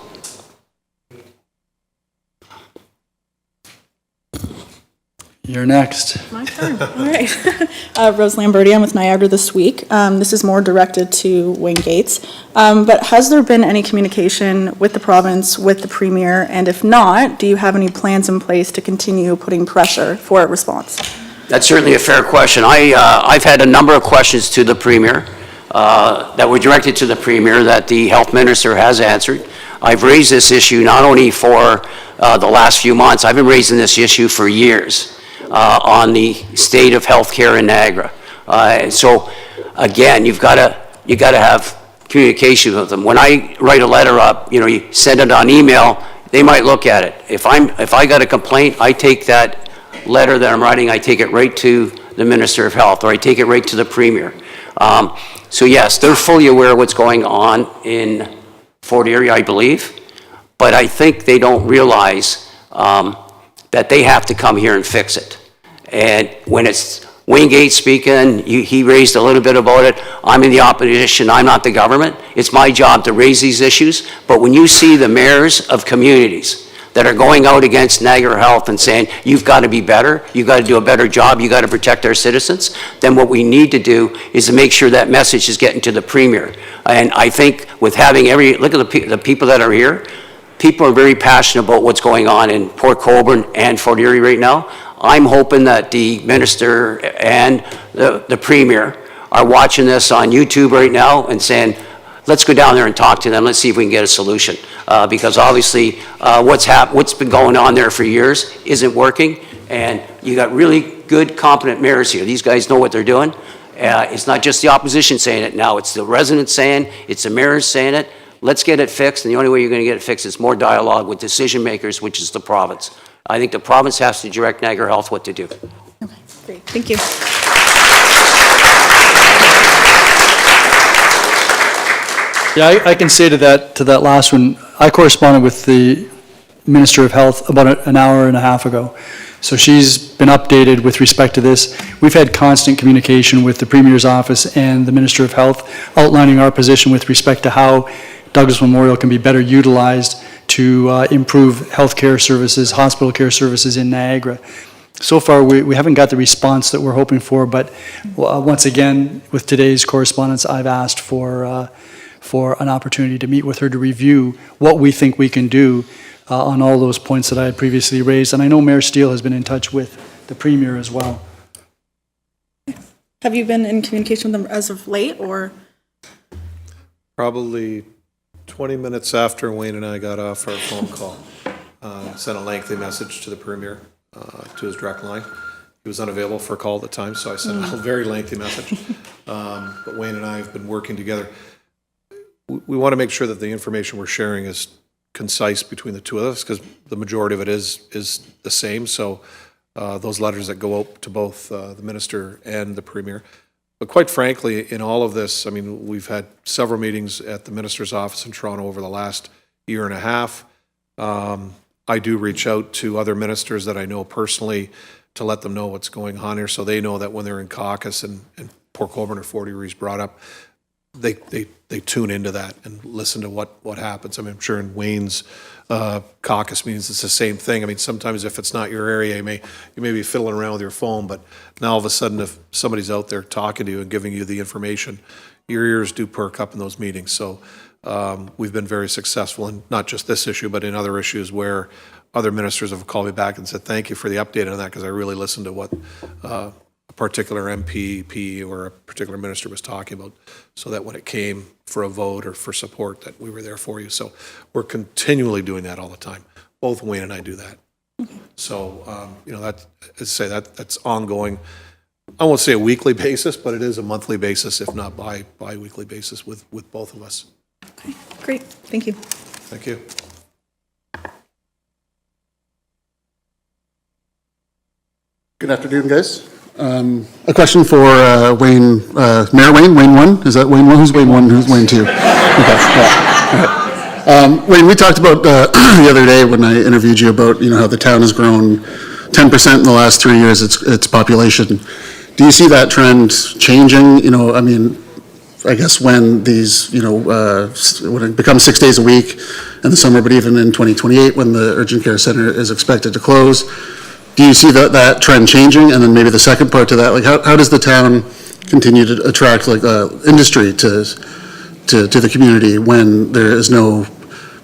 You're next. My turn. All right. Rose Lamberti, I'm with Niagara This Week. This is more directed to Wayne Gates. But has there been any communication with the province, with the Premier? And if not, do you have any plans in place to continue putting pressure for a response? That's certainly a fair question. I've had a number of questions to the Premier that were directed to the Premier that the Health Minister has answered. I've raised this issue not only for the last few months, I've been raising this issue for years. On the state of healthcare in Niagara. So again, you've got to have communication with them. When I write a letter up, you send it on email, they might look at it. If I got a complaint, I take that letter that I'm writing, I take it right to the Minister of Health, or I take it right to the Premier. So yes, they're fully aware of what's going on in Fort Erie, I believe, but I think they don't realize that they have to come here and fix it. And when Wayne Gates speaking, he raised a little bit about it. I'm in the opposition, I'm not the government. It's my job to raise these issues. But when you see the mayors of communities that are going out against Niagara Health and saying, you've got to be better, you've got to do a better job, you've got to protect our citizens, then what we need to do is to make sure that message is getting to the Premier. And I think with having look at the people that are here, people are very passionate about what's going on in Port Colborne and Fort Erie right now. I'm hoping that the Minister and the Premier are watching this on YouTube right now and saying, let's go down there and talk to them, let's see if we can get a solution. Because obviously, what's been going on there for years isn't working, and you got really good, competent mayors here. These guys know what they're doing. It's not just the opposition saying it now, it's the residents saying, it's the mayors saying it. Let's get it fixed, and the only way you're going to get it fixed is more dialogue with decision makers, which is the province. I think the province has to direct Niagara Health what to do. Okay, great, thank you. Yeah, I can say to that last one, I corresponded with the Minister of Health about an hour and a half ago. So she's been updated with respect to this. We've had constant communication with the Premier's office and the Minister of Health outlining our position with respect to how Douglas Memorial can be better utilized to improve healthcare services, hospital care services in Niagara. So far, we haven't got the response that we're hoping for, but once again, with today's correspondence, I've asked for an opportunity to meet with her to review what we think we can do on all those points that I had previously raised. And I know Mayor Steele has been in touch with the Premier as well. Have you been in communication with them as of late, or? Probably 20 minutes after Wayne and I got off our phone call, sent a lengthy message to the Premier, to his direct line. He was unavailable for a call at the time, so I sent a very lengthy message. But Wayne and I have been working together. We want to make sure that the information we're sharing is concise between the two of us, because the majority of it is the same. So those letters that go out to both the Minister and the Premier. But quite frankly, in all of this, I mean, we've had several meetings at the Minister's office in Toronto over the last year and a half. I do reach out to other ministers that I know personally to let them know what's going on here, so they know that when they're in caucus and Port Colborne or Fort Erie is brought up, they tune into that and listen to what happens. I mean, I'm sure in Wayne's caucus meetings it's the same thing. I mean, sometimes if it's not your area, you may be fiddling around with your phone, but now all of a sudden if somebody's out there talking to you and giving you the information, your ears do perk up in those meetings. So we've been very successful in not just this issue, but in other issues where other ministers have called me back and said, thank you for the update on that, because I really listened to what a particular MP or a particular minister was talking about, so that when it came for a vote or for support, that we were there for you. So we're continually doing that all the time. Both Wayne and I do that. So, you know, that's ongoing. I won't say a weekly basis, but it is a monthly basis, if not bi-weekly basis with both of us. Okay, great, thank you. Thank you. Good afternoon, guys. A question for Wayne, Mayor Wayne, Wayne 1? Is that Wayne 1? Who's Wayne 1? Who's Wayne 2? Okay, yeah. Wayne, we talked about the other day when I interviewed you about, you know, how the town has grown 10% in the last 3 years, its population. Do you see that trend changing? You know, I mean, I guess when these, you know, when it becomes 6 days a week in the summer, but even in 2028 when the urgent care center is expected to close, do you see that trend changing? And then maybe the second part to that, like how does the town continue to attract like industry to the community when there is no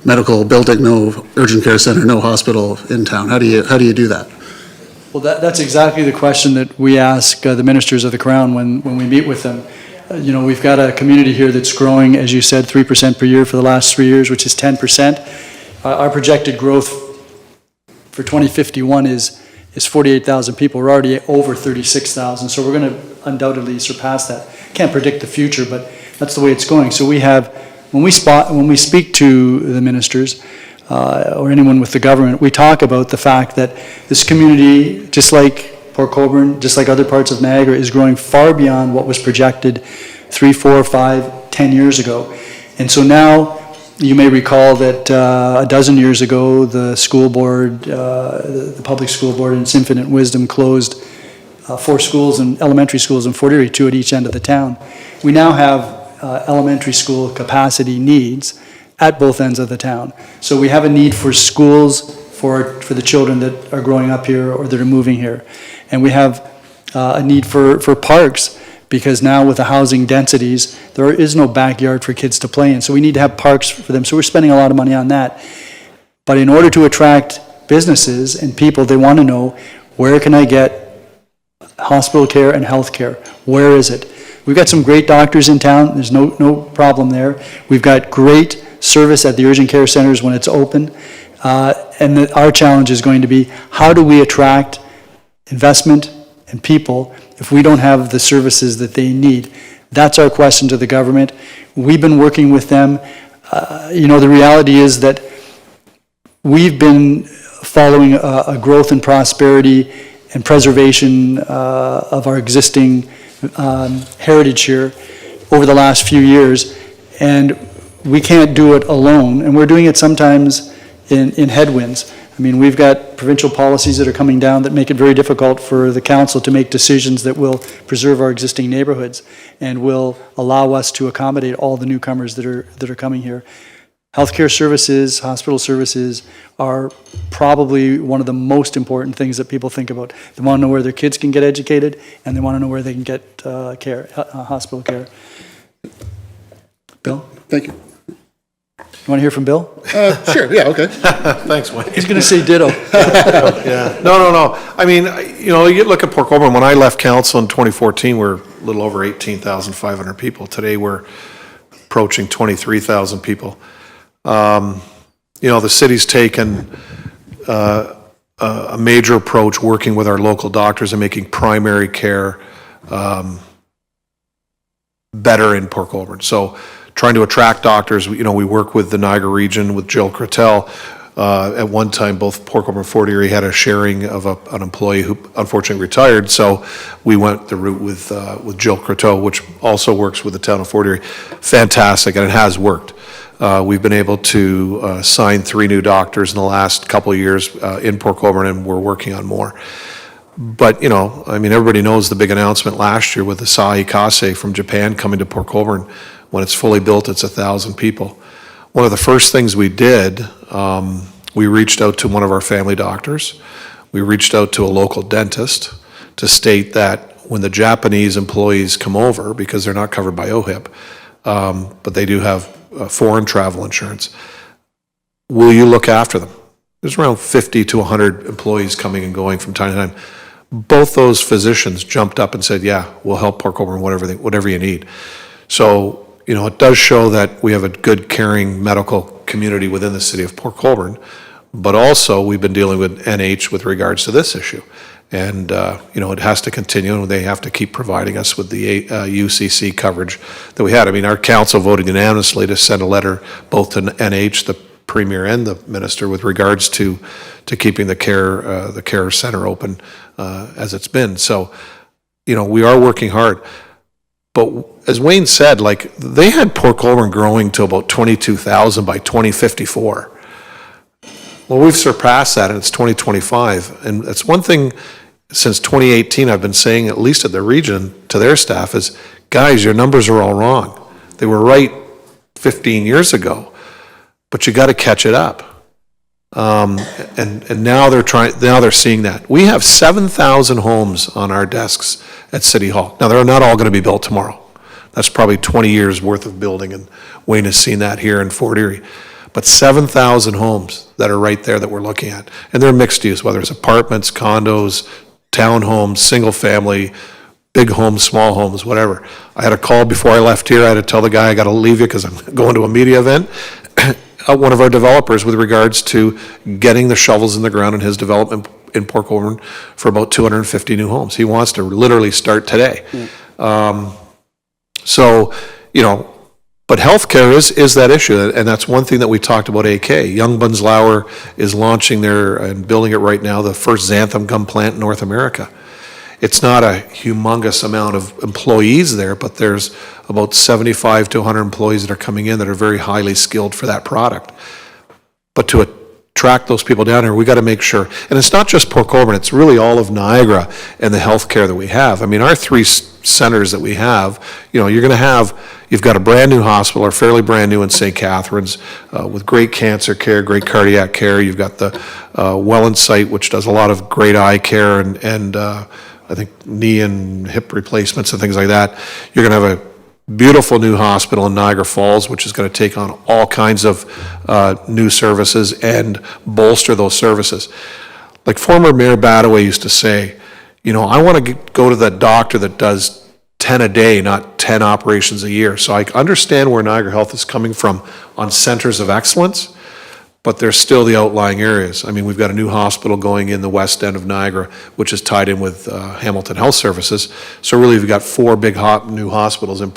medical building, no urgent care center, no hospital in town? How do you do that? Well, that's exactly the question that we ask the ministers of the Crown when we meet with them. You know, we've got a community here that's growing, as you said, 3% per year for the last 3 years, which is 10%. Our projected growth for 2051 is 48,000 people. We're already over 36,000, so we're going to undoubtedly surpass that. Can't predict the future, but that's the way it's going. So we have, when we speak to the ministers or anyone with the government, we talk about the fact that this community, just like Port Colborne, just like other parts of Niagara, is growing far beyond what was projected 3, 4, 5, 10 years ago. And so now, you may recall that a dozen years ago, the school board, the public school board in its infinite wisdom closed 4 schools and elementary schools in Fort Erie, 2 at each end of the town. We now have elementary school capacity needs at both ends of the town. So we have a need for schools for the children that are growing up here or that are moving here. And we have a need for parks, because now with the housing densities, there is no backyard for kids to play in. So we need to have parks for them. So we're spending a lot of money on that. But in order to attract businesses and people, they want to know, where can I get hospital care and health care? Where is it? We've got some great doctors in town. There's no problem there. We've got great service at the urgent care centers when it's open. Our challenge is going to be, how do we attract investment and people if we don't have the services that they need? That's our question to the government. We've been working with them. The reality is that we've been following a growth and prosperity and preservation of our existing heritage here over the last few years, and we can't do it alone, and we're doing it sometimes in headwinds. I mean, we've got provincial policies that are coming down that make it very difficult for the council to make decisions that will preserve our existing neighborhoods and will allow us to accommodate all the newcomers that are coming here. Healthcare services, hospital services are probably one of the most important things that people think about. They want to know where their kids can get educated, and they want to know where they can get hospital care. Bill? Thank you. You want to hear from Bill? Sure, yeah, okay. Thanks, Wayne. He's going to say ditto. Yeah, no. I mean, you look at Port Colborne, when I left council in 2014, we're a little over 18,500 people. Today, we're approaching 23,000 people. The city's taken a major approach working with our local doctors and making primary care better in Port Colborne. So trying to attract doctors, we work with the Niagara Region with Jill Crotel. At one time, both Port Colborne and Fort Erie had a sharing of an employee who unfortunately retired, so we went the route with Jill Crotel, which also works with the town of Fort Erie. Fantastic, and it has worked. We've been able to sign 3 new doctors in the last couple of years in Port Colborne, and we're working on more. But, everybody knows the big announcement last year with the Asahi Kasei from Japan coming to Port Colborne. When it's fully built, it's 1,000 people. One of the first things we did, we reached out to one of our family doctors. We reached out to a local dentist to state that when the Japanese employees come over, because they're not covered by OHIP, but they do have foreign travel insurance, will you look after them? There's around 50 to 100 employees coming and going from time to time. Both those physicians jumped up and said, yeah, we'll help Port Colborne, whatever you need. So, it does show that we have a good, caring medical community within the city of Port Colborne, but also we've been dealing with NH with regards to this issue. And, it has to continue, and they have to keep providing us with the UCC coverage that we had. Our council voted unanimously to send a letter both to NH, the Premier and the Minister, with regards to keeping the care center open as it's been. So, we are working hard. But as Wayne said, they had Port Colborne growing to about 22,000 by 2054. Well, we've surpassed that, and it's 2025. And that's one thing since 2018 I've been saying, at least at the region, to their staff is, guys, your numbers are all wrong. They were right 15 years ago, but you got to catch it up. And now they're seeing that. We have 7,000 homes on our desks at City Hall. Now, they're not all going to be built tomorrow. That's probably 20 years worth of building, and Wayne has seen that here in Fort Erie. But 7,000 homes that are right there that we're looking at. And they're mixed use, whether it's apartments, condos, townhomes, single family, big homes, small homes, whatever. I had a call before I left here. I had to tell the guy I got to leave you because I'm going to a media event. One of our developers with regards to getting the shovels in the ground in his development in Port Colborne for about 250 new homes. He wants to literally start today. But healthcare is that issue, and that's one thing that we talked about AK. Young Bunzlauer is launching and building it right now, the first xanthan gum plant in North America. It's not a humongous amount of employees there, but there's about 75 to 100 employees that are coming in that are very highly skilled for that product. But to track those people down here. We got to make sure, and it's not just Port Colborne, it's really all of Niagara and the healthcare that we have. I mean, our three centers that we have, you know, you've got a brand new hospital, or fairly brand new in St. Catharines, with great cancer care, great cardiac care. You've got the Welland site, which does a lot of great eye care and I think knee and hip replacements and things like that. You're going to have a beautiful new hospital in Niagara Falls, which is going to take on all kinds of new services and bolster those services. Like former Mayor Badaway used to say, you know, I want to go to that doctor that does 10 a day, not 10 operations a year. So I understand where Niagara Health is coming from on centers of excellence, but there's still the outlying areas. I mean, we've got a new hospital going in the west end of Niagara, which is tied in with Hamilton Health Services. So really, we've got four big new hospitals in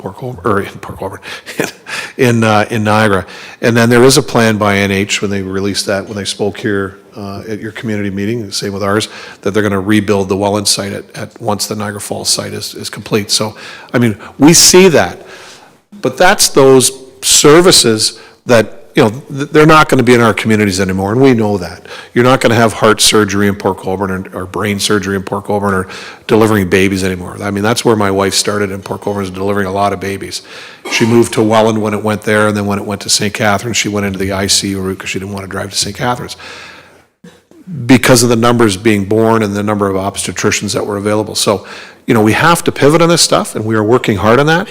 in Niagara. And then there is a plan by NH when they released that, when they spoke here at your community meeting, the same with ours, that they're going to rebuild the Welland site at once the Niagara Falls site is complete. So, I mean, we see that, but that's those services that, you know, they're not going to be in our communities anymore, and we know that. You're not going to have heart surgery in Port Colborne or brain surgery in Port Colborne or delivering babies anymore. I mean, that's where my wife started in Port Colborne, is delivering a lot of babies. She moved to Welland when it went there, and then when it went to St. Catharines, she went into the ICU route because she didn't want to drive to St. Catharines, because of the numbers being born and the number of obstetricians that were available. So, you know, we have to pivot on this stuff, and we are working hard on that.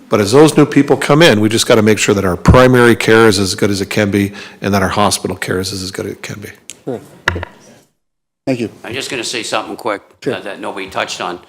But as those new people come in, we just got to make sure that our primary care is as good as it can be, and that our hospital care is as good as it can be. Thank you. I'm just going to say something quick that nobody touched on.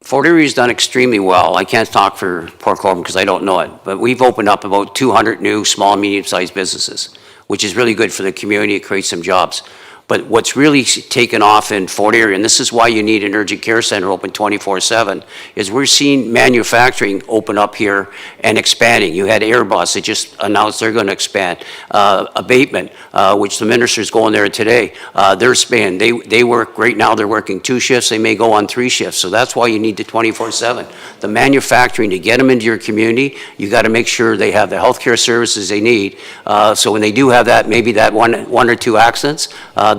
Fort Erie's done extremely well. I can't talk for Port Colborne because I don't know it, but we've opened up about 200 new small and medium-sized businesses, which is really good for the community. It creates some jobs. But what's really taken off in Fort Erie, and this is why you need an urgent care center open 24/7, is we're seeing manufacturing open up here and expanding. You had Airbus that just announced they're going to expand. Abatement, which the minister's going there today, they're expanding. They work, right now they're working 2 shifts, they may go on 3 shifts. So that's why you need the 24/7. The manufacturing, to get them into your community, you got to make sure they have the healthcare services they need. So when they do have that, maybe that one or two accidents,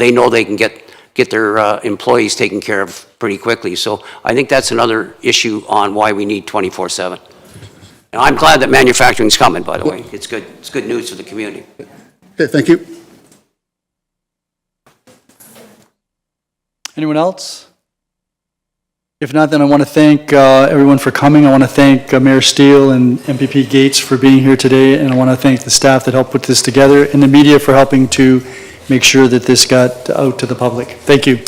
they know they can get their employees taken care of pretty quickly. So I think that's another issue on why we need 24/7. And I'm glad that manufacturing's coming, by the way. It's good. It's good news for the community. Okay, thank you. Anyone else? If not, then I want to thank everyone for coming. I want to thank Mayor Steele and MPP Gates for being here today, and I want to thank the staff that helped put this together, and the media for helping to make sure that this got out to the public. Thank you.